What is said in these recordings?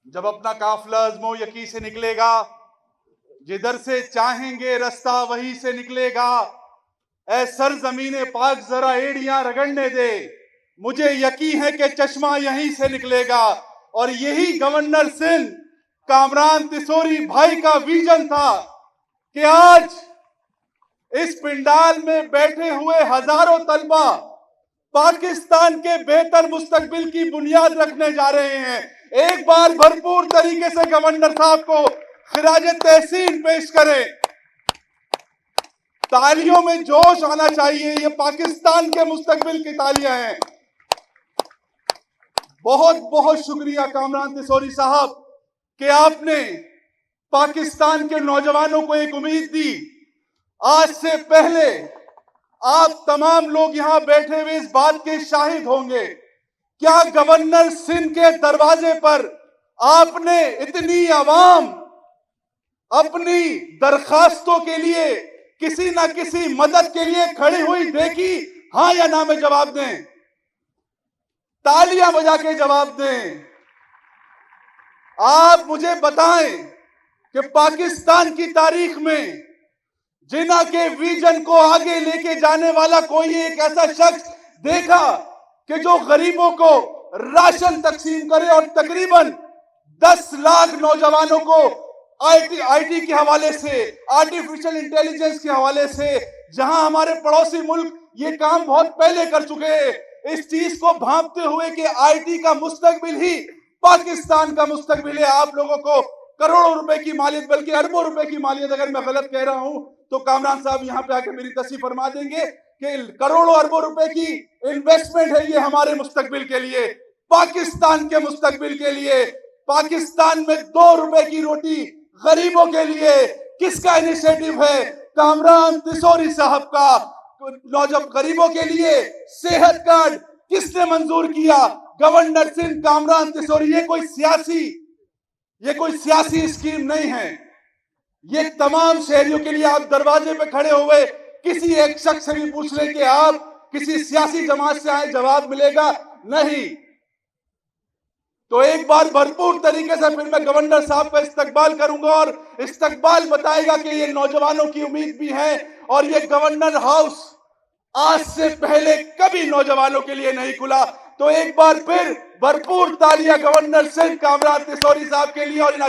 जब अपना काफिला अज़्मो यकी से निकलेगा, जिधर से चाहेंगे रास्ता वहीं से निकलेगा। ऐ सरज़मीने पाक जरा एड़ियां रगड़ने दे, मुझे यकीन है कि चश्मा यहीं से निकलेगा। और यही गवर्नर सिंध कामरान तिसोरी भाई का विजन था कि आज इस पिंडाल में बैठे हुए हजारों तलबा पाकिस्तान के बेहतर मुस्तकबिल की बुनियाद रखने जा रहे हैं। एक बार भरपूर तरीके से गवर्नर साहब को खिराज तहसीन पेश करें। तालियों में जोश आना चाहिए, ये पाकिस्तान के मुस्तकबिल की तालियां हैं। बहुत बहुत शुक्रिया कामरान तिसोरी साहब कि आपने पाकिस्तान के नौजवानों को एक उम्मीद दी। आज से पहले आप तमाम लोग यहां बैठे हुए इस बात के शाहिद होंगे, क्या गवर्नर सिंध के दरवाजे पर आपने इतनी आवाम अपनी दरखास्तों के लिए किसी ना किसी मदद के लिए खड़ी हुई देखी? हां या ना में जवाब दें, तालियां बजा के जवाब दें। आप मुझे बताएं कि पाकिस्तान की तारीख में जिना के विजन को आगे लेके जाने वाला कोई एक ऐसा शख्स देखा कि जो गरीबों को राशन तकसीम करे और तकरीबन 10 लाख नौजवानों को आईटी के हवाले से, आर्टिफिशियल इंटेलिजेंस के हवाले से, जहां हमारे पड़ोसी मुल्क ये काम बहुत पहले कर चुके हैं, इस चीज को भांपते हुए कि आईटी का मुस्तकबिल ही पाकिस्तान का मुस्तकबिल है। आप लोगों को करोड़ों रुपए की मालियत, बल्कि अरबों रुपए की मालियत, अगर मैं गलत कह रहा हूं तो कामरान साहब यहां पे आके मेरी तस्दीक फरमा देंगे कि करोड़ों अरबों रुपए की इन्वेस्टमेंट है ये हमारे मुस्तकबिल के लिए, पाकिस्तान के मुस्तकबिल के लिए। पाकिस्तान में 2 रुपए की रोटी गरीबों के लिए किसका इनिशिएटिव है? कामरान तिसोरी साहब का। नौजवान गरीबों के लिए सेहत कार्ड किसने मंजूर किया? गवर्नर सिंध कामरान तिसोरी। ये कोई सियासी स्कीम नहीं है, ये तमाम शहरियों के लिए। आप दरवाजे पे खड़े हुए किसी एक शख्स से भी पूछ लें कि आप किसी सियासी जमात से आए, जवाब मिलेगा नहीं। तो एक बार भरपूर तरीके से फिर मैं गवर्नर साहब का इस्तकबाल करूंगा और इस्तकबाल बताएगा कि ये नौजवानों की उम्मीद भी है और ये गवर्नर हाउस आज से पहले कभी नौजवानों के लिए नहीं खुला। तो एक बार फिर भरपूर तालियां गवर्नर सिंध कामरान तिसोरी साहब के लिए। और इन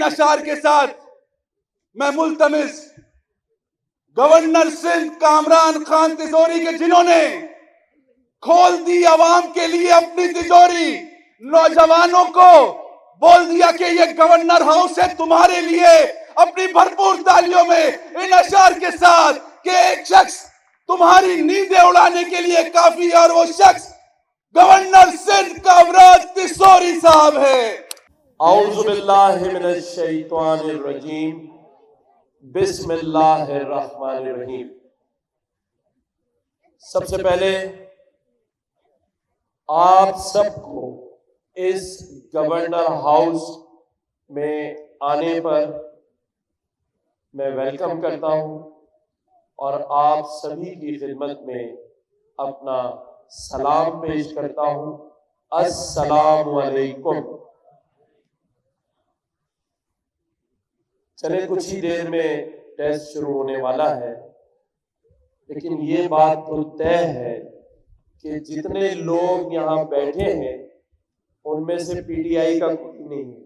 अशार के साथ मैं मुल्तमिस गवर्नर सिंध कामरान खान तिसोरी के, जिन्होंने खोल दी आवाम के लिए अपनी तिजोरी, नौजवानों को बोल दिया कि ये गवर्नर हाउस है तुम्हारे लिए, अपनी भरपूर तालियों में इन अशार के साथ कि एक शख्स तुम्हारी नींदें उड़ाने के लिए काफी है और वो शख्स गवर्नर सिंध कामरान तिसोरी साहब है। औज़ु बिल्लाहि मिनश शैतानिर रजीम, बिस्मिल्लाहिर रहमानिर रहीम। सबसे पहले आप सबको इस गवर्नर हाउस में आने पर मैं वेलकम करता हूं और आप सभी की खिदमत में अपना सलाम पेश करता हूं। अस्सलामु अलैकुम। चले कुछ ही देर में टेस्ट शुरू होने वाला है, लेकिन ये बात तो तय है कि जितने लोग यहाँ बैठे हैं उनमें से पीटीआई का कोई नहीं है,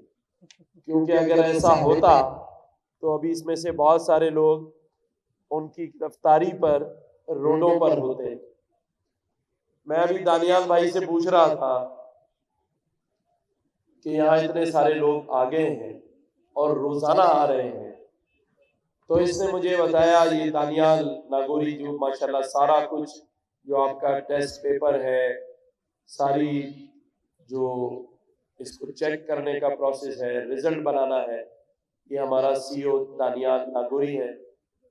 क्योंकि अगर ऐसा होता तो अभी इसमें से बहुत सारे लोग उनकी गिरफ्तारी पर रोडों पर होते। मैं अभी दानियाल भाई से पूछ रहा था कि यहाँ इतने सारे लोग आ गए हैं और रोजाना आ रहे हैं, तो इसने मुझे बताया, ये दानियाल नागौरी जो माशाल्लाह सारा कुछ जो आपका टेस्ट पेपर है, सारी जो इसको चेक करने का प्रोसेस है, रिजल्ट बनाना है, ये हमारा सीईओ दानियाल नागौरी है,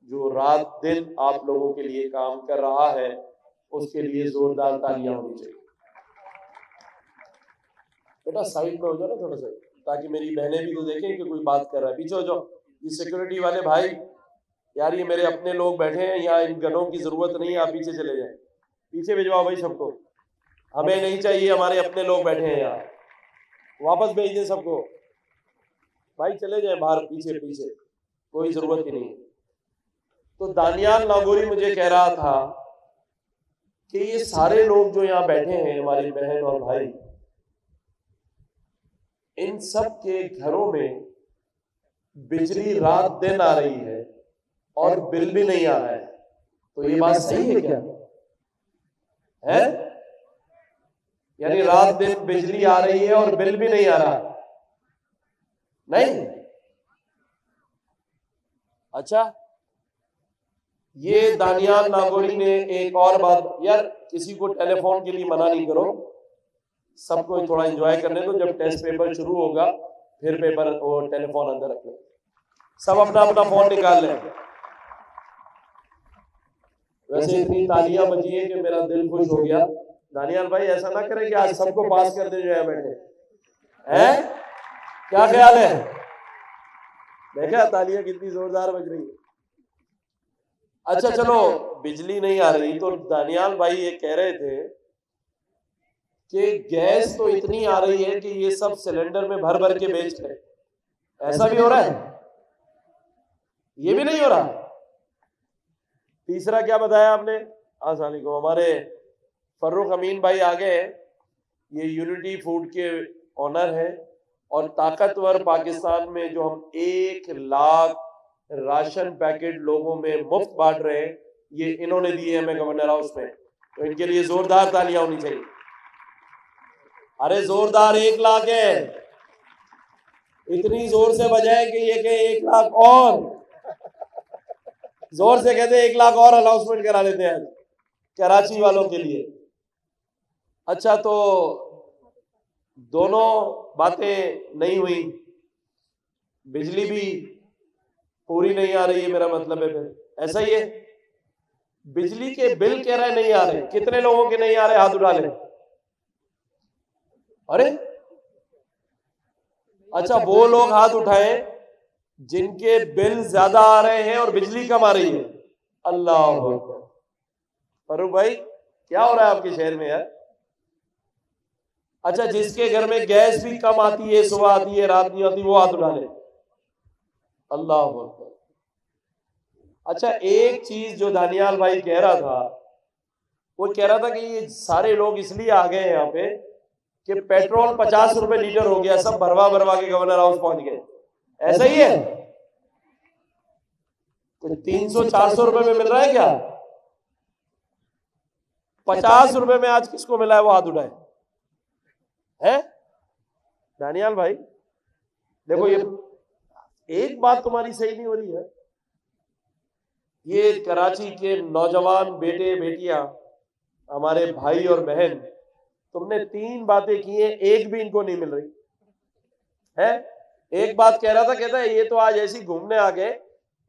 जो रात दिन आप लोगों के लिए काम कर रहा है। उसके लिए जोरदार तालियां होनी चाहिए। बेटा साइड में हो जाओ ना थोड़ा सा, ताकि मेरी बहनें भी तो देखें कि कोई बात कर रहा है। पीछे हो जाओ। ये सिक्योरिटी वाले भाई, यार ये मेरे अपने लोग बैठे हैं यहाँ, इन गनों की जरूरत नहीं है, आप पीछे चले जाएं, पीछे भिजवाओ भाई सबको। हमें नहीं चाहिए, हमारे अपने लोग बैठे हैं यहाँ, वापस भेज दें सबको। भाई चले जाए बाहर, पीछे पीछे, कोई जरूरत ही नहीं। तो दानियाल नागौरी मुझे कह रहा था कि ये सारे लोग जो यहाँ बैठे हैं, हमारी बहन और भाई, इन सब के घरों में बिजली रात दिन आ रही है और बिल भी नहीं आ रहा है। तो ये बात सही है क्या है? यानी रात दिन बिजली आ रही है और बिल भी नहीं आ रहा? नहीं। अच्छा, ये दानियाल नागौरी ने एक और बात, यार किसी को टेलीफोन के लिए मना नहीं करो, सबको थोड़ा एंजॉय करने दो। जब टेस्ट पेपर शुरू होगा फिर पेपर वो टेलीफोन अंदर रख लो, सब अपना अपना फोन निकाल लें। वैसे इतनी तालियां बजी है कि मेरा दिल खुश हो गया। दानियाल भाई ऐसा ना करें कि आज सबको पास कर दे जो है बैठे हैं, क्या ख्याल है? देखा तालियां कितनी जोरदार बज रही है। अच्छा चलो, बिजली नहीं आ रही तो दानियाल भाई ये कह रहे थे कि गैस तो इतनी आ रही है कि ये सब सिलेंडर में भर भर के बेच रहे। ऐसा भी हो रहा है? ये भी नहीं हो रहा? तीसरा क्या बताया आपने? आसानी को हमारे फर्रुख अमीन भाई आ गए, ये यूनिटी फूड के ऑनर हैं और ताकतवर पाकिस्तान में जो हम 1 लाख राशन पैकेट लोगों में मुफ्त बांट रहे हैं, ये इन्होंने दिए हमें गवर्नर हाउस में। तो इनके लिए जोरदार तालियां होनी चाहिए। अरे जोरदार 1 लाख है, इतनी जोर से बजाए कि ये कहे 1 लाख और, जोर से कहते 1 लाख और अनाउंसमेंट करा लेते हैं कराची वालों के लिए। अच्छा, तो दोनों बातें नहीं हुई, बिजली भी पूरी नहीं आ रही है, मेरा मतलब है फिर ऐसा ही है। बिजली के बिल कह रहे नहीं आ रहे, कितने लोगों के नहीं आ रहे? हाथ उठा ले। अरे अच्छा, वो लोग हाथ उठाएं जिनके बिल ज्यादा आ रहे हैं और बिजली कम आ रही है। अल्लाह अकबर। फरूक भाई क्या हो रहा है आपके शहर में यार? अच्छा, जिसके घर में गैस भी कम आती है, सुबह आती है रात नहीं आती, वो हाथ उठा ले। अल्लाह अकबर। अच्छा, एक चीज जो दानियाल भाई कह रहा था, वो कह रहा था कि ये सारे लोग इसलिए आ गए यहाँ पे कि पेट्रोल 50 रुपए लीटर हो गया, सब भरवा भरवा के गवर्नर हाउस पहुंच गए। ऐसा ही है? कुछ 300-400 रुपए में मिल रहा है क्या? 50 रुपए में आज किसको मिला है वो हाथ उठाए है? दानियाल भाई देखो, ये एक बात तुम्हारी सही नहीं हो रही है। ये कराची के नौजवान बेटे बेटियां, हमारे भाई और बहन, तुमने 3 बातें की हैं, एक भी इनको नहीं मिल रही है। एक बात कह रहा था, कहता है ये तो आज ऐसी घूमने आ गए,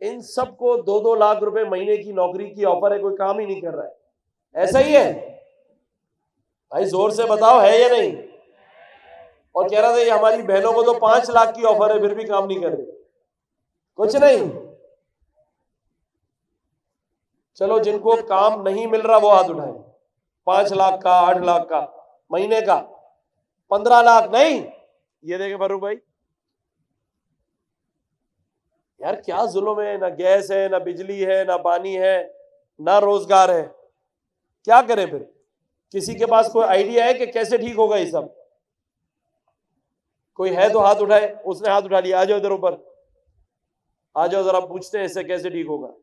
इन सबको 2-2 लाख रुपए महीने की नौकरी की ऑफर है, कोई काम ही नहीं कर रहा है। ऐसा ही है भाई? जोर से बताओ, है या नहीं? और कह रहा था ये हमारी बहनों को तो 5 लाख की ऑफर है, फिर भी काम नहीं कर रहे। कुछ नहीं। चलो, जिनको काम नहीं मिल रहा वो हाथ उठाए। 5 लाख का, 8 लाख का महीने का, 15 लाख नहीं। ये देखे फरूक भाई, यार क्या जुल्म है, ना गैस है, ना बिजली है, ना पानी है, ना रोजगार है, क्या करें फिर? किसी के पास कोई आइडिया है कि कैसे ठीक होगा ये सब? कोई है तो हाथ उठाए। उसने हाथ उठा लिया, आ जाओ इधर ऊपर, आ जाओ जरा, पूछते हैं इससे कैसे ठीक होगा।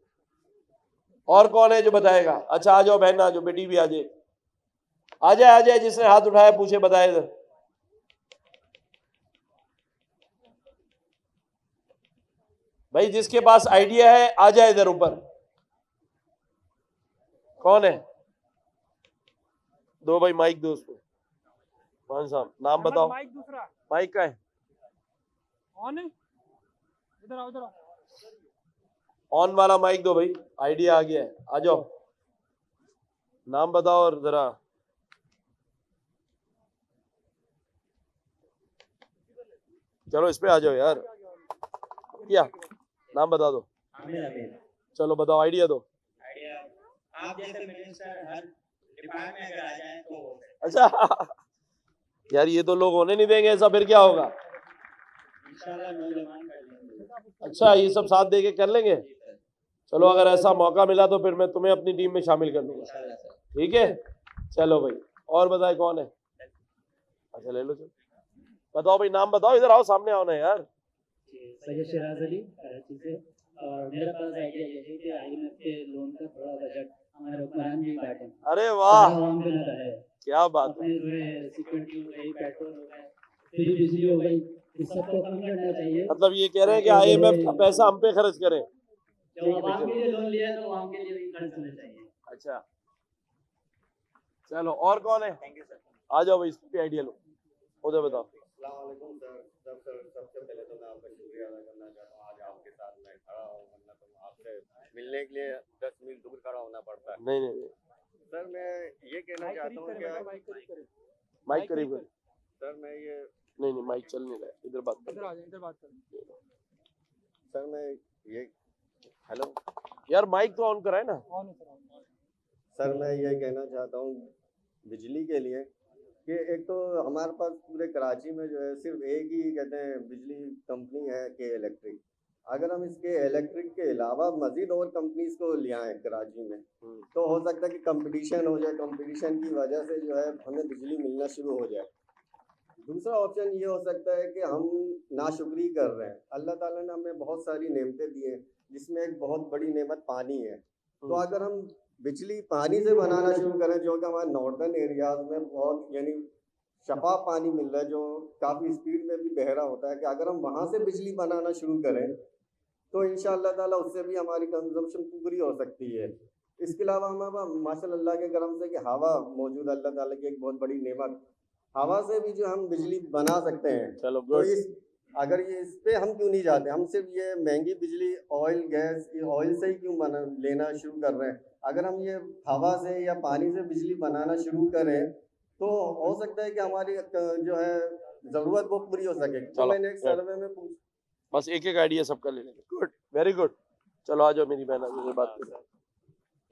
और कौन है जो बताएगा? अच्छा आ जाओ बहन, आ जाओ, बेटी भी आ जाए, आ जाए आ जाए, जिसने हाथ उठाया पूछे, बताए इधर। भाई जिसके पास आइडिया है आ जाए इधर ऊपर। कौन है? दो भाई माइक, दो उसको। कौन साहब, नाम बताओ। माइक दूसरा माइक का है? ऑन है, इधर आओ, इधर आओ। ऑन वाला माइक दो भाई, आइडिया आ गया है, आ जाओ। नाम बताओ और जरा। चलो इस पे आ जाओ यार, क्या नाम बता दो। चलो बताओ, आइडिया दो। आइडिया, आप जैसे मिनिस्टर हर डिपार्टमेंट में अगर आ जाएं तो अच्छा यार ये तो लोग होने नहीं देंगे ऐसा, फिर क्या होगा? अच्छा ये सब साथ दे के कर लेंगे। चलो अगर ऐसा मौका मिला तो फिर मैं तुम्हें अपनी टीम में शामिल कर लूंगा, ठीक है? चलो भाई, और बताए कौन है? अच्छा ले लो, चलो बताओ भाई, नाम बताओ, इधर आओ, सामने आओ ना यार। सैयद शिराज अली कराची से। और मेरे पास आइडिया ये है कि IMF के लोन का थोड़ा बजट हमारे हुक्मरान भी बांटें, अरे वाह, आवाम पे न रहे। क्या बात है। अपने जो है सिक्योरिटी हो गई, पेट्रोल हो गए, फ्री बिजली हो गई, इस सबको कम करना चाहिए। मतलब ये कह रहे हैं कि IMF का पैसा हम पे खर्च करें। जो आवाम के लिए लोन लिया है तो आवाम के लिए भी खर्च होना चाहिए। अच्छा चलो, और कौन है? आ जाओ भाई, इसकी आइडिया लो, उधर बताओ। अस्सलामुअलैकुम सर। सबसे पहले तो मैं आपका शुक्रिया अदा करना चाहता हूँ, आज आपके साथ मैं खड़ा हूँ, वरना तो आपसे मिलने के लिए 10 मील दूर खड़ा होना पड़ता है। नहीं नहीं नहीं, सर मैं ये कहना चाहता हूँ कि माइक करीब कर। सर मैं ये नहीं नहीं, माइक चल नहीं रहा है, इधर बात कर। इधर आ जाए, इधर बात करें। सर मैं ये हेलो यार माइक तो ऑन कराए ना। ऑन है सर, ऑन। सर मैं ये कहना चाहता हूँ बिजली के लिए कि एक तो हमारे पास पूरे कराची में जो है सिर्फ एक ही कहते हैं बिजली कंपनी है के इलेक्ट्रिक। अगर हम इसके इलेक्ट्रिक के अलावा मजीद और कंपनीज को ले आए कराची में तो हो सकता है कि कंपटीशन हो जाए, कंपटीशन की वजह से जो है हमें बिजली मिलना शुरू हो जाए। दूसरा ऑप्शन ये हो सकता है कि हम नाशुक्री कर रहे हैं। अल्लाह ताला ने हमें बहुत सारी नेमतें दी हैं जिसमें एक बहुत बड़ी नेमत पानी है। तो अगर हम बिजली पानी से बनाना शुरू करें, जो कि हमारे नॉर्दर्न एरियाज में बहुत यानी शफाफ पानी मिल रहा है जो काफ़ी स्पीड में भी बह रहा होता है, कि अगर हम वहाँ से बिजली बनाना शुरू करें तो इंशाअल्लाह ताला उससे भी हमारी कंजम्पशन पूरी हो सकती है। इसके अलावा हमारे पास माशाअल्लाह के करम से कि हवा मौजूद, अल्लाह ताला की एक बहुत बड़ी नेमत, हवा से भी जो हम बिजली बना सकते हैं। चलो तो गुड। अगर ये इस पे हम क्यों नहीं जाते, हम सिर्फ ये महंगी बिजली ऑयल गैस ऑयल से ही क्यों लेना शुरू कर रहे हैं? अगर हम ये हवा से या पानी से बिजली बनाना शुरू करें तो हो सकता है कि हमारी जो है ज़रूरत वो पूरी हो सके। तो चलो, मैंने एक सर्वे में बस एक एक आइडिया सबका ले लेंगे। Good, very good. चलो आ जाओ मेरी बहन, मुझे बात करो,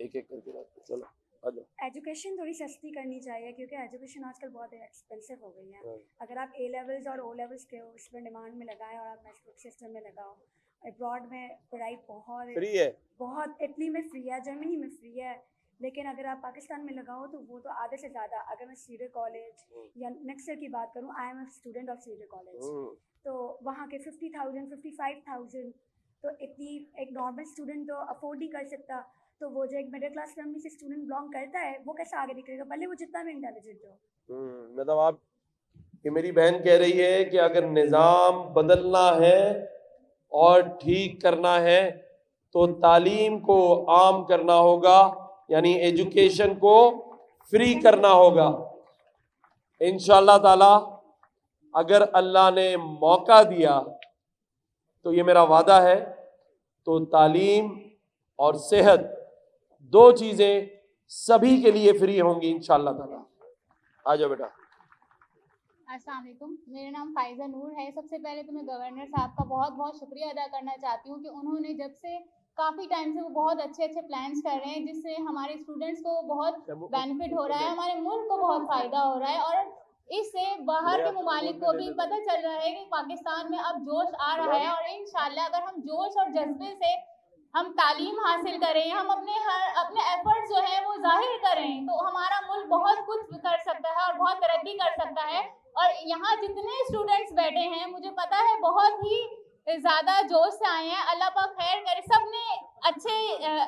एक एक करके बात करो। चलो आ जाओ। एजुकेशन थोड़ी सस्ती करनी चाहिए क्योंकि एजुकेशन आजकल बहुत एक्सपेंसिव हो गई है। हाँ। अगर आप A लेवल्स और O लेवल्स के उसमें डिमांड में लगाएं और आप मैट्रिक सिस्टम में लगाओ, अब्रॉड में पढ़ाई बहुत फ्री है। बहुत, इटली में फ्री है, जर्मनी में फ्री है, लेकिन अगर आप पाकिस्तान में लगाओ तो वो तो आधे से ज़्यादा। अगर मैं सीडर कॉलेज या नेक्स्ट ईयर की बात करूँ, I am a student of Cedar college, तो वहाँ के 50,000 55,000, तो इतनी एक नॉर्मल स्टूडेंट तो अफोर्ड नहीं कर सकता। तो वो जो एक मिडिल क्लास फैमिली से स्टूडेंट बिलोंग करता है वो कैसे आगे निकलेगा, भले वो जितना भी इंटेलिजेंट हो। मतलब आप, ये मेरी बहन कह रही है कि अगर निज़ाम बदलना है और ठीक करना है तो तालीम को आम करना होगा, यानी एजुकेशन को फ्री करना होगा। इंशाअल्लाह ताला अगर अल्लाह ने मौका दिया तो ये मेरा वादा है, तो तालीम और सेहत दो चीजें सभी के लिए फ्री होंगी इंशाअल्लाह ताला। आ जाओ बेटा। अस्सलाम वालेकुम, मेरा नाम फाइज़ा नूर है। सबसे पहले तो मैं गवर्नर साहब का बहुत बहुत शुक्रिया अदा करना चाहती हूँ कि उन्होंने जब से काफ़ी टाइम से वो बहुत अच्छे अच्छे प्लान्स कर रहे हैं जिससे हमारे स्टूडेंट्स को बहुत बेनिफिट हो रहा है, हमारे मुल्क को बहुत फ़ायदा हो रहा है, और इससे बाहर के ममालिक को भी पता चल रहा है कि पाकिस्तान में अब जोश आ रहा है। और इंशाल्लाह अगर हम जोश और जज्बे से हम तालीम हासिल करें, हम अपने एफर्ट्स जो है वो जाहिर करें, तो हमारा मुल्क बहुत कुछ कर सकता है और बहुत तरक्की कर सकता है। और यहाँ जितने स्टूडेंट्स बैठे हैं मुझे पता है बहुत ही ज़्यादा जोश से आए हैं। अल्लाह पाक खैर करे, सब ने अच्छे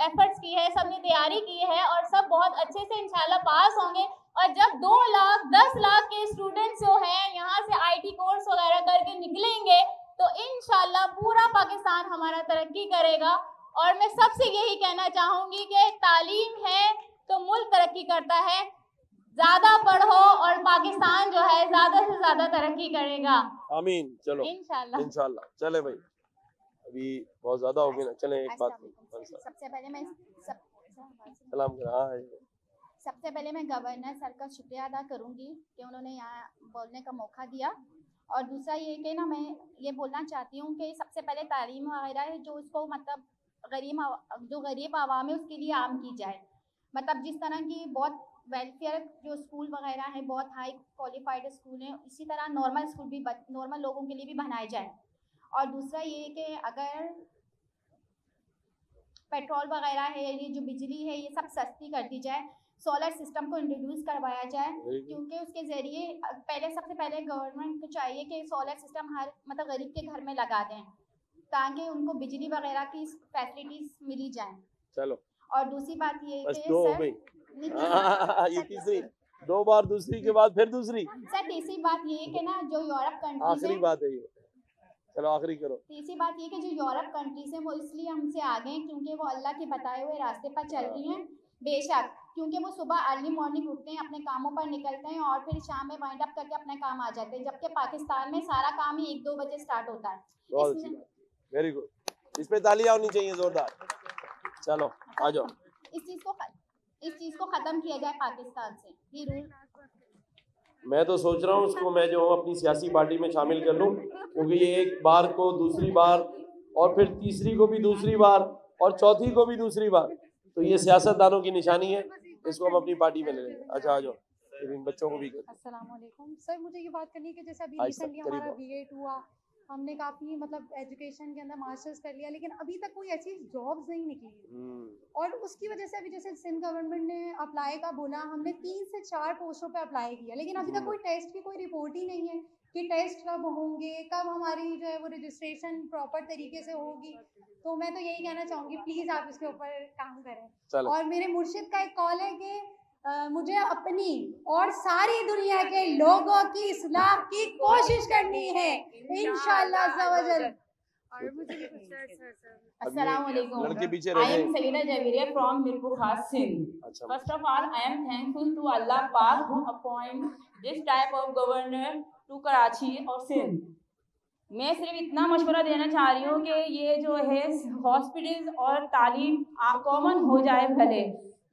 एफर्ट्स की है, सब ने तैयारी की है और सब बहुत अच्छे से इंशाल्लाह पास होंगे। और जब 2 लाख 10 लाख के स्टूडेंट्स जो हैं यहाँ से IT कोर्स वगैरह करके निकलेंगे तो इंशाल्लाह पूरा पाकिस्तान हमारा तरक्की करेगा। और मैं सबसे यही कहना चाहूँगी कि तालीम है तो मुल्क तरक्की करता है, ज़्यादा पढ़ो और पाकिस्तान जो है ज़्यादा से ज़्यादा तरक्की करेगा। आमीन। चलो इंशाल्लाह इंशाल्लाह। चले भाई, अभी बहुत ज्यादा हो गई ना, चले एक बात सबसे पहले मैं सलाम कर। सबसे पहले मैं गवर्नर सर का शुक्रिया अदा करूंगी कि उन्होंने यहाँ बोलने का मौका दिया। और दूसरा ये कि ना मैं ये बोलना चाहती हूँ कि सबसे पहले तालीम वगैरह है जो उसको मतलब गरीब आवाम है उसके लिए आम की जाए। मतलब जिस तरह की बहुत वेलफेयर जो स्कूल वगैरह हैं बहुत हाई क्वालिफाइड स्कूल हैं, इसी तरह नॉर्मल स्कूल भी नॉर्मल लोगों के लिए भी बनाए जाएं। और दूसरा ये कि अगर पेट्रोल वगैरह है, ये जो बिजली है, ये सब सस्ती कर दी जाए, सोलर सिस्टम को इंट्रोड्यूस करवाया जाए, क्योंकि उसके ज़रिए सबसे पहले गवर्नमेंट को चाहिए कि सोलर सिस्टम हर मतलब गरीब के घर में लगा दें ताकि उनको बिजली वगैरह की फैसिलिटीज मिली जाए। चलो, और दूसरी बात ये बस कि दो हो सर गई। ये तीसरी, 2 बार दूसरी के बाद फिर दूसरी, सर तीसरी बात ये कि ना जो यूरोप कंट्रीज आखिरी हैं, बात है ये। चलो आखिरी करो। तीसरी बात ये कि जो यूरोप कंट्रीज हैं वो इसलिए हमसे आगे हैं क्योंकि वो अल्लाह के बताए हुए रास्ते पर चल रही हैं। बेशक क्योंकि वो सुबह अर्ली मॉर्निंग उठते हैं, अपने कामों पर निकलते हैं और फिर शाम में वाइंड अप करके अपने काम आ जाते हैं, जबकि पाकिस्तान में सारा काम ही 1-2 बजे स्टार्ट होता है। बहुत अच्छी बात, वेरी गुड, इस पे तालियां होनी चाहिए जोरदार। चलो आ जाओ। इस चीज़ को ख़त्म किया जाए पाकिस्तान से, ये रूल। मैं तो सोच रहा हूँ उसको मैं जो हूँ अपनी सियासी पार्टी में शामिल कर लूँ, क्योंकि ये एक बार को दूसरी बार और फिर तीसरी को भी दूसरी बार और चौथी को भी दूसरी बार, तो ये सियासतदानों की निशानी है, इसको हम अपनी पार्टी में ले लेंगे। अच्छा आ जाओ, फिर इन बच्चों को भी कर। अस्सलाम वालेकुम सर, मुझे ये बात करनी है कि जैसे अभी आज तक रिसेंटली करीब हमारा आओ। B.Ed हुआ, हमने काफ़ी मतलब एजुकेशन के अंदर मास्टर्स कर लिया, लेकिन अभी तक कोई ऐसी जॉब्स नहीं निकली और उसकी वजह से अभी जैसे सिंध गवर्नमेंट ने अप्लाई का बोला, हमने 3 से 4 पोस्टों पे अप्लाई किया, लेकिन अभी तक कोई टेस्ट की कोई रिपोर्ट ही नहीं है कि टेस्ट कब होंगे, कब हमारी जो है वो रजिस्ट्रेशन प्रॉपर तरीके से होगी। तो मैं तो यही कहना चाहूँगी, प्लीज़ आप इसके ऊपर काम करें। और मेरे मुर्शिद का एक कॉल है कि मुझे अपनी और सारी दुनिया के लोगों की इस्लाह की कोशिश करनी है इंशाअल्लाह अज़्ज़वजल। और मुझे भी कुछ सर अस्सलाम वालेकुम। लड़के पीछे I रह am गए। Sayyida Javeria from Mirpur Khas, Sindh. अच्छा, First of all, I am thankful to Allah Pak who appoint this type of governor to Karachi और Sindh. मैं सिर्फ इतना मशवरा देना चाह रही हूँ कि ये जो है हॉस्पिटल्स और तालीम कॉमन हो जाए भले,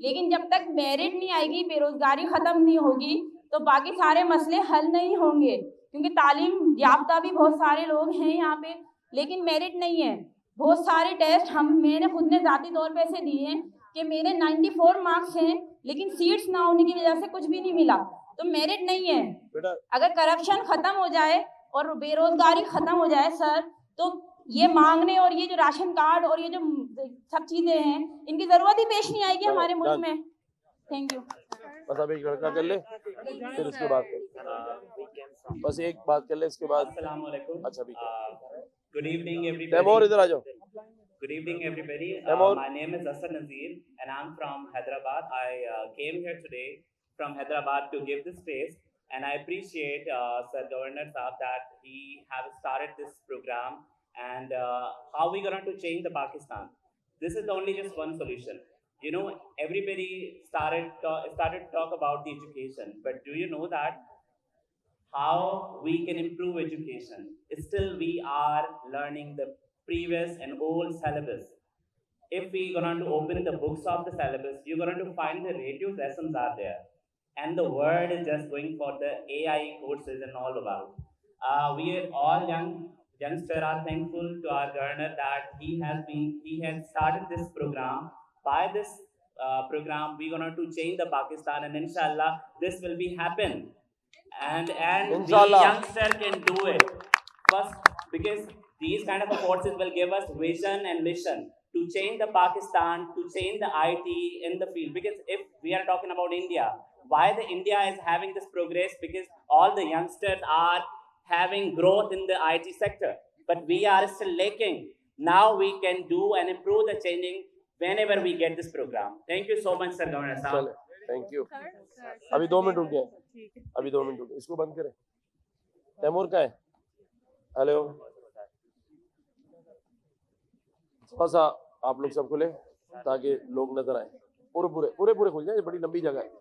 लेकिन जब तक मेरिट नहीं आएगी, बेरोजगारी ख़त्म नहीं होगी, तो बाकी सारे मसले हल नहीं होंगे। क्योंकि तालीम याफ्ता भी बहुत सारे लोग हैं यहाँ पे, लेकिन मेरिट नहीं है। बहुत सारे टेस्ट मैंने खुद ने ज़ाती तौर पे ऐसे दिए हैं कि मेरे 94 मार्क्स हैं, लेकिन सीट्स ना होने की वजह से कुछ भी नहीं मिला, तो मेरिट नहीं है। अगर करप्शन ख़त्म हो जाए और बेरोजगारी ख़त्म हो जाए सर, तो ये मांगने और ये जो राशन कार्ड और ये जो सब चीज़ें हैं, इनकी ज़रूरत ही पेश नहीं आएगी हमारे मुल्क में। Thank you. बस अब एक लड़का कर ले, फिर उसके बाद बस एक बात कर ले, इसके बाद। अच्छा भी Good evening, everybody. तैमूर इधर आ जाओ। Good evening, everybody. Taimoor. My name is Asad Nazir, and I'm from Hyderabad. I came here today from Hyderabad to give this space, and I appreciate Sir Governor Saab that he have started this program, and how we going to change the Pakistan. This is only just one solution. You know, everybody started to talk about the education, but do you know that how we can improve education? Still, we are learning the previous and old syllabus. If we going to open the books of the syllabus, you're going to find the radio lessons are there, and the world is just going for the AI courses and all about. We are all youngsters are thankful to our governor that he has started this program. By this program, we're going to change the Pakistan, and inshallah, this will be happen. And the youngster can do it first, because these kind of courses will give us vision and mission to change the Pakistan, to change the IT in the field. Because if we are talking about India, why the India is having this progress? Because all the youngsters are having growth in the IT sector, but we are still lacking. Now we can do and improve the changing whenever we get this program. Thank you so much, Sir Governor Saab. Thank you. अभी 2 minute रुक गए, अभी 2 minute रुक गए, इसको बंद करें। तैमूर का है, हेलो, थोड़ा सा आप लोग सब खुले ताकि लोग नजर आए। पूरे खुल जाए, बड़ी लंबी जगह है।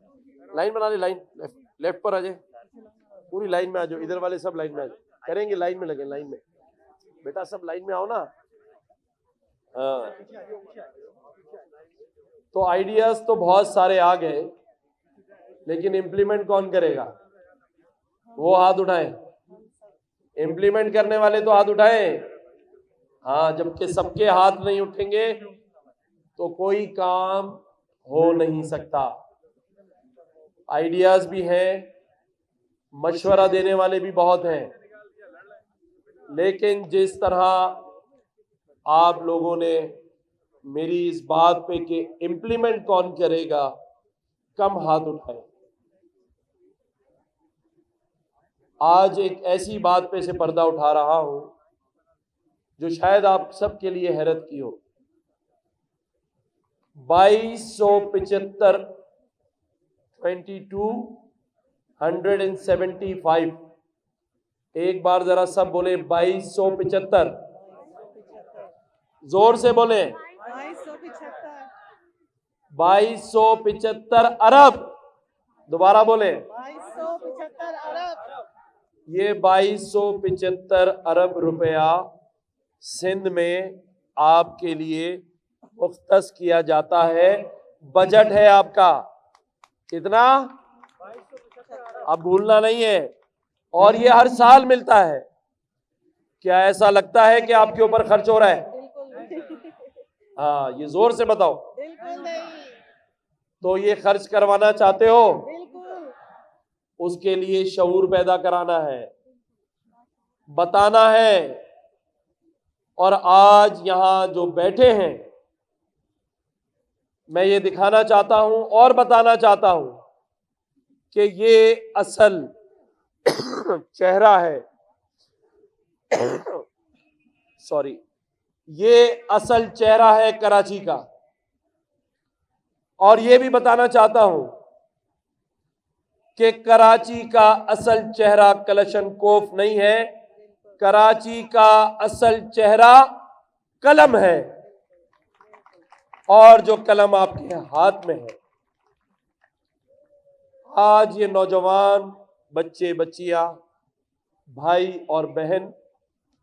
लाइन बना ले, लाइन लेफ्ट पर आ जाए, पूरी लाइन में आ जाओ। इधर वाले सब लाइन में आ जाओ, करेंगे लाइन में लगे, लाइन में बेटा सब लाइन में आओ ना। हाँ, तो आइडियाज तो बहुत सारे आ गए, लेकिन इम्प्लीमेंट कौन करेगा? वो हाथ उठाएं। इम्प्लीमेंट करने वाले तो हाथ उठाएं। हाँ, जबकि सबके हाथ नहीं उठेंगे तो कोई काम हो नहीं सकता। आइडियाज भी हैं, मशवरा देने वाले भी बहुत हैं, लेकिन जिस तरह आप लोगों ने मेरी इस बात पे कि इम्प्लीमेंट कौन करेगा, कम हाथ उठाए। आज एक ऐसी बात पे से पर्दा उठा रहा हूं जो शायद आप सबके लिए हैरत की हो। 2275 2275, एक बार जरा सब बोले 2275, जोर से बोले 2275 अरब, दोबारा बोले 2275 अरब। ये 2275 अरब रुपया सिंध में आपके लिए मुख्तस किया जाता है। बजट है आपका कितना, अब भूलना नहीं है, और ये हर साल मिलता है। क्या ऐसा लगता है कि आपके ऊपर खर्च हो रहा है? हाँ, ये जोर से बताओ। तो ये खर्च करवाना चाहते हो, उसके लिए शऊर पैदा कराना है, बताना है। और आज यहां जो बैठे हैं, मैं ये दिखाना चाहता हूं और बताना चाहता हूं कि ये असल चेहरा है, सॉरी, ये असल चेहरा है कराची का। और ये भी बताना चाहता हूं कि कराची का असल चेहरा कलशनकोफ नहीं है, कराची का असल चेहरा कलम है, और जो कलम आपके हाथ में है। आज ये नौजवान बच्चे बच्चियां, भाई और बहन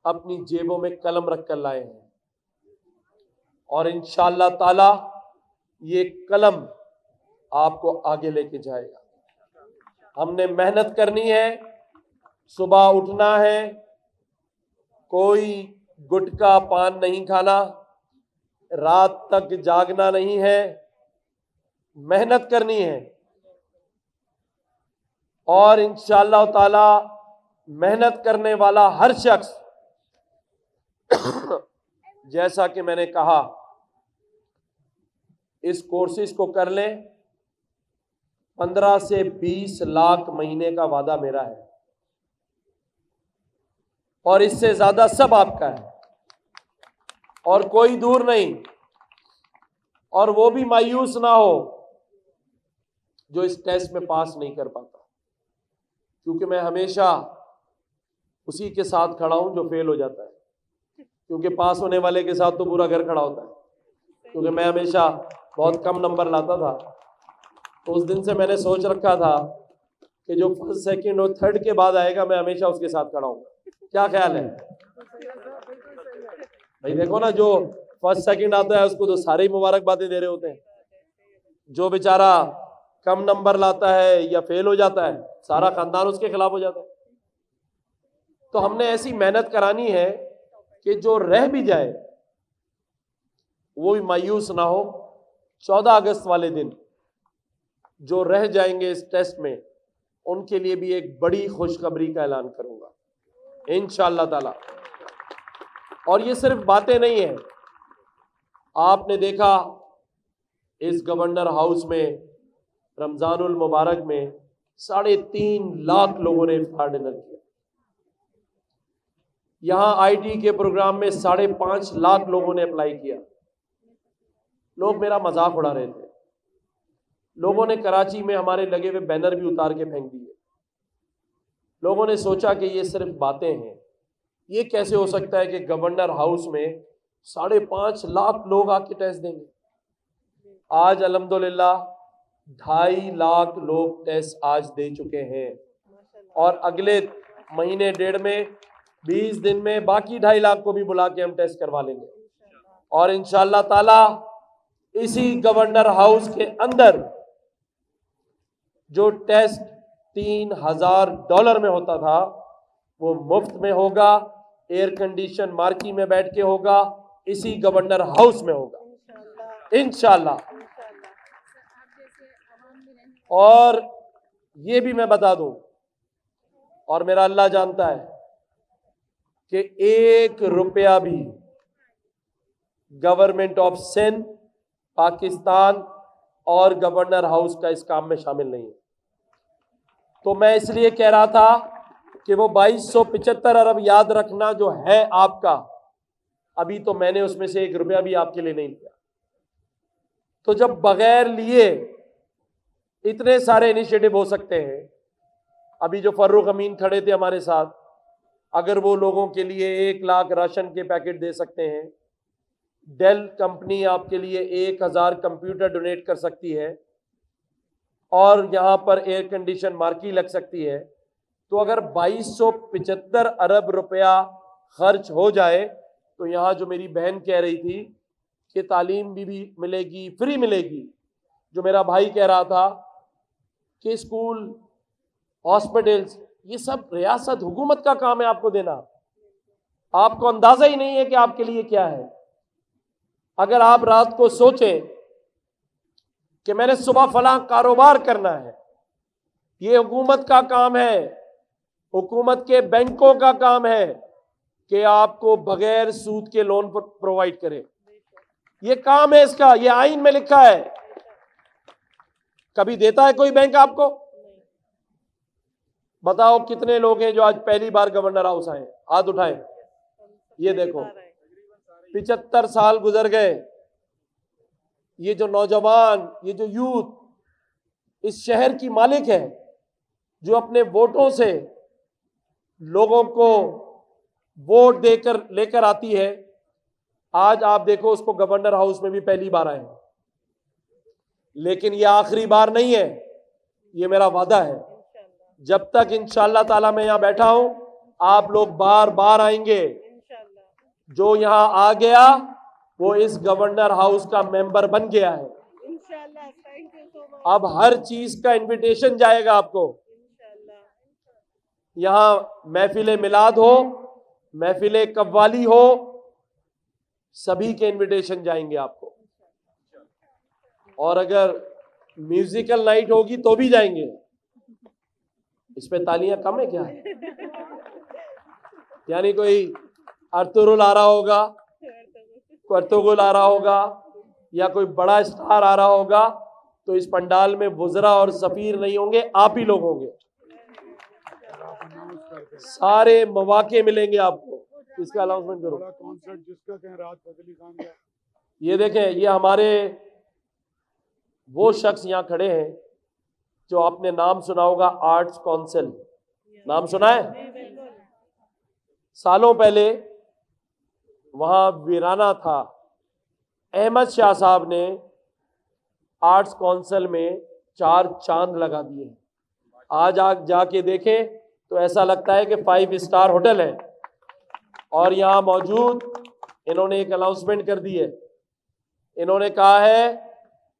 अपनी जेबों में कलम रख कर लाए हैं, और इंशाअल्लाह ताला ये कलम आपको आगे लेके जाएगा। हमने मेहनत करनी है, सुबह उठना है, कोई गुटखा पान नहीं खाना, रात तक जागना नहीं है, मेहनत करनी है। और इंशाअल्लाह ताला मेहनत करने वाला हर शख्स जैसा कि मैंने कहा, इस कोर्सेज को कर लें। 15 से 20 लाख महीने का वादा मेरा है, और इससे ज्यादा सब आपका है, और कोई दूर नहीं। और वो भी मायूस ना हो जो इस टेस्ट में पास नहीं कर पाता, क्योंकि मैं हमेशा उसी के साथ खड़ा हूं जो फेल हो जाता है, क्योंकि पास होने वाले के साथ तो पूरा घर खड़ा होता है। क्योंकि मैं हमेशा बहुत कम नंबर लाता था, तो उस दिन से मैंने सोच रखा था कि जो फर्स्ट सेकंड और थर्ड के बाद आएगा, मैं हमेशा उसके साथ खड़ा हूँ। क्या ख्याल है भाई? देखो ना, जो फर्स्ट सेकंड आता है उसको तो सारे ही मुबारकबादें दे रहे होते हैं, जो बेचारा कम नंबर लाता है या फेल हो जाता है, सारा खानदान उसके खिलाफ हो जाता है। तो हमने ऐसी मेहनत करानी है कि जो रह भी जाए वो भी मायूस ना हो। 14 अगस्त वाले दिन जो रह जाएंगे इस टेस्ट में, उनके लिए भी एक बड़ी खुशखबरी का ऐलान करूंगा इंशाअल्लाह ताला। और ये सिर्फ बातें नहीं है, आपने देखा इस गवर्नर हाउस में रमजानुल मुबारक में 3.5 लाख लोगों ने इफ्तार डिनर किया। यहां आईटी के प्रोग्राम में 5.5 लाख लोगों ने अप्लाई किया। लोग मेरा मजाक उड़ा रहे थे, लोगों ने कराची में हमारे लगे हुए बैनर भी उतार के फेंक दिए। लोगों ने सोचा कि ये सिर्फ बातें हैं, ये कैसे हो सकता है कि गवर्नर हाउस में 5.5 लाख लोग आके टेस्ट देंगे। आज अल्हम्दुलिल्लाह 2.5 लाख लोग टेस्ट आज दे चुके हैं, और अगले महीने डेढ़ में 20 दिन में बाकी 2.5 लाख को भी बुला के हम टेस्ट करवा लेंगे। और इंशाअल्लाह ताला इसी गवर्नर हाउस के अंदर जो टेस्ट $3,000 में होता था, वो मुफ्त में होगा, एयर कंडीशन मार्की में बैठ के होगा, इसी गवर्नर हाउस में होगा इंशाअल्लाह। और ये भी मैं बता दूं, और मेरा अल्लाह जानता है कि 1 रुपया भी गवर्नमेंट ऑफ सिंध, पाकिस्तान और गवर्नर हाउस का इस काम में शामिल नहीं है। तो मैं इसलिए कह रहा था कि वो 2275 अरब याद रखना जो है आपका, अभी तो मैंने उसमें से 1 रुपया भी आपके लिए नहीं लिया। तो जब बगैर लिए इतने सारे इनिशिएटिव हो सकते हैं, अभी जो फर्रुख अमीन खड़े थे हमारे साथ, अगर वो लोगों के लिए 1 लाख राशन के पैकेट दे सकते हैं, डेल कंपनी आपके लिए 1000 कंप्यूटर डोनेट कर सकती है, और यहाँ पर एयर कंडीशन मार्की लग सकती है, तो अगर 2275 अरब रुपया खर्च हो जाए, तो यहाँ जो मेरी बहन कह रही थी कि तालीम भी मिलेगी, फ्री मिलेगी, जो मेरा भाई कह रहा था कि स्कूल, हॉस्पिटल्स, ये सब रियासत हुकूमत का काम है आपको देना। आपको अंदाजा ही नहीं है कि आपके लिए क्या है। अगर आप रात को सोचें कि मैंने सुबह फलां कारोबार करना है, ये हुकूमत का काम है, हुकूमत के बैंकों का काम है कि आपको बगैर सूद के लोन प्रोवाइड करे। ये काम है इसका, ये आइन में लिखा है। कभी देता है कोई बैंक आपको? बताओ कितने लोग हैं जो आज पहली बार गवर्नर हाउस आए? हाथ उठाएं। ये देखो 75 साल गुजर गए। ये जो नौजवान, ये जो यूथ इस शहर की मालिक है, जो अपने वोटों से लोगों को वोट देकर लेकर आती है, आज आप देखो उसको गवर्नर हाउस में भी पहली बार आए। लेकिन ये आखिरी बार नहीं है, ये मेरा वादा है। जब तक इंशाअल्लाह ताला मैं यहां बैठा हूं, आप लोग बार बार आएंगे। जो यहां आ गया वो इस गवर्नर हाउस का मेंबर बन गया है। अब हर चीज का इनविटेशन जाएगा आपको। यहां महफिले मिलाद हो, महफिले कव्वाली हो, सभी के इनविटेशन जाएंगे आपको। और अगर म्यूजिकल नाइट होगी तो भी जाएंगे। इस पे तालियां कम है क्या? यानी कोई अर्तुगरुल आ रहा होगा, कोई अर्तुगरुल आ रहा होगा, या कोई बड़ा स्टार आ रहा होगा, तो इस पंडाल में वुज़रा और सफीर नहीं होंगे, आप ही लोग होंगे। सारे मौके मिलेंगे आपको। इसका अनाउंसमेंट करो। कॉन्सर्ट जिसका कहें रात फजली खान का। ये देखें, ये हमारे वो शख्स यहाँ खड़े हैं जो आपने नाम सुना होगा, आर्ट्स काउंसिल। नाम सुना है? सालों पहले वहाँ वीराना था। अहमद शाह साहब ने आर्ट्स काउंसिल में 4 चांद लगा दिए। आज आप जाके देखें तो ऐसा लगता है कि 5 स्टार होटल है। और यहाँ मौजूद इन्होंने एक अनाउंसमेंट कर दी है। इन्होंने कहा है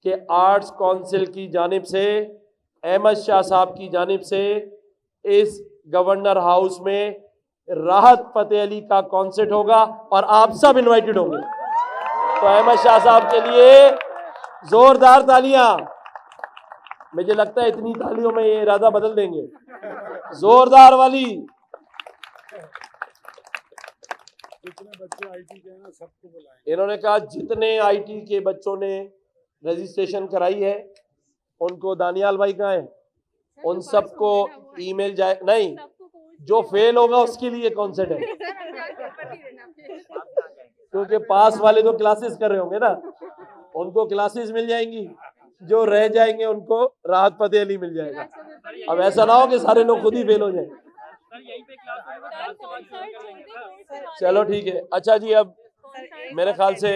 कि आर्ट्स काउंसिल की जानिब से, अहमद शाह साहब की जानिब से, इस गवर्नर हाउस में राहत फतेह अली का कॉन्सर्ट होगा और आप सब इनवाइटेड होंगे। तो अहमद शाह साहब के लिए जोरदार तालियां। मुझे लगता है इतनी तालियों में ये इरादा बदल देंगे, जोरदार वाली। जितने बच्चे आईटी के हैं ना, सबको बुलाएं। इन्होंने कहा जितने आईटी के बच्चों ने रजिस्ट्रेशन कराई है, उनको, दानियाल भाई कहाँ है, उन सबको ईमेल जाए। नहीं, जो फेल होगा उसके लिए कॉन्सर्ट है, क्योंकि पास वाले तो क्लासेस कर रहे होंगे ना, उनको क्लासेस मिल जाएंगी। जो रह जाएंगे उनको राहत फतेह अली मिल जाएगा। अब ऐसा ना हो कि सारे लोग खुद ही फेल हो जाए। चलो ठीक है। अच्छा जी, अब मेरे ख्याल से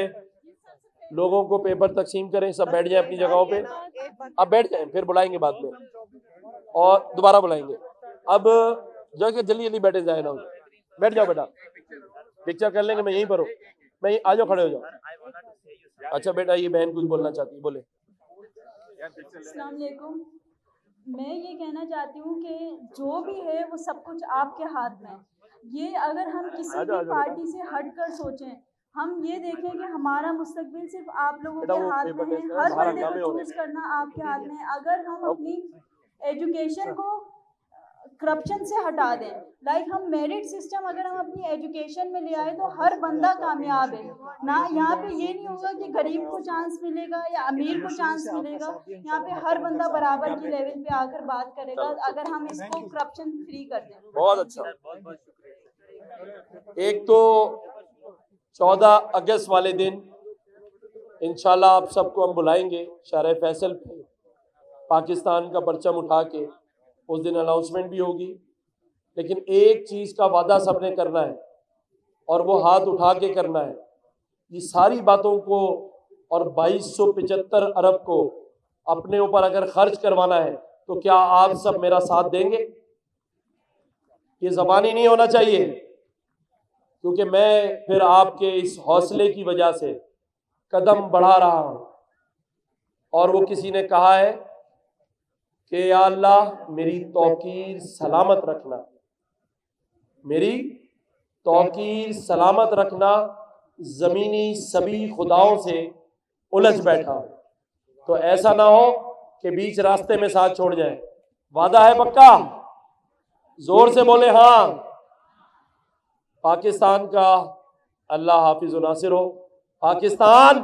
लोगों को पेपर तकसीम करें, सब बैठ जाएं अपनी जगहों पे। अब बैठ जाएं, फिर बुलाएंगे बाद में और दोबारा बुलाएंगे। अब जो कि जल्दी जल्दी बैठे जाए ना, बैठ जाओ बेटा, पिक्चर कर लेंगे। मैं यहीं पर हूँ, मैं आ जाओ, खड़े हो जाओ। अच्छा बेटा, ये बहन कुछ बोलना चाहती है, बोले। अस्सलाम वालेकुम। मैं ये कहना चाहती हूँ कि जो भी है वो सब कुछ आपके हाथ में। ये अगर हम किसी भी पार्टी से हट कर सोचें, हम ये देखें कि हमारा मुस्तकबिल सिर्फ आप लोगों के हाथ में है। हर बंदे को चूज करना आपके हाथ में है। अगर हम अपनी एजुकेशन को करप्शन से हटा दें। लाइक हम मेरिट सिस्टम अगर हम अपनी एजुकेशन में ले आए तो हर बंदा कामयाब है ना। यहाँ पे ये नहीं होगा कि गरीब को चांस मिलेगा या अमीर को चांस मिलेगा, यहाँ पे हर बंदा बराबर की लेवल पे आकर बात करेगा अगर हम इसको करप्शन फ्री कर दें। बहुत अच्छा। एक तो 14 अगस्त वाले दिन इंशाल्लाह आप सबको हम बुलाएंगे शाहर फैसल पे, पाकिस्तान का परचम उठा के उस दिन अनाउंसमेंट भी होगी। लेकिन एक चीज का वादा सबने करना है और वो हाथ उठा के करना है। ये सारी बातों को और 2275 अरब को अपने ऊपर अगर खर्च करवाना है तो क्या आप सब मेरा साथ देंगे? ये ज़बानी नहीं होना चाहिए, क्योंकि मैं फिर आपके इस हौसले की वजह से कदम बढ़ा रहा हूं। और वो किसी ने कहा है कि या अल्लाह मेरी तौकीर सलामत रखना, मेरी तौकीर सलामत रखना, ज़मीनी सभी खुदाओं से उलझ बैठा हूं। तो ऐसा ना हो कि बीच रास्ते में साथ छोड़ जाए। वादा है पक्का? जोर से बोले हाँ। पाकिस्तान का अल्लाह हाफिज़ व नासिर हो। पाकिस्तान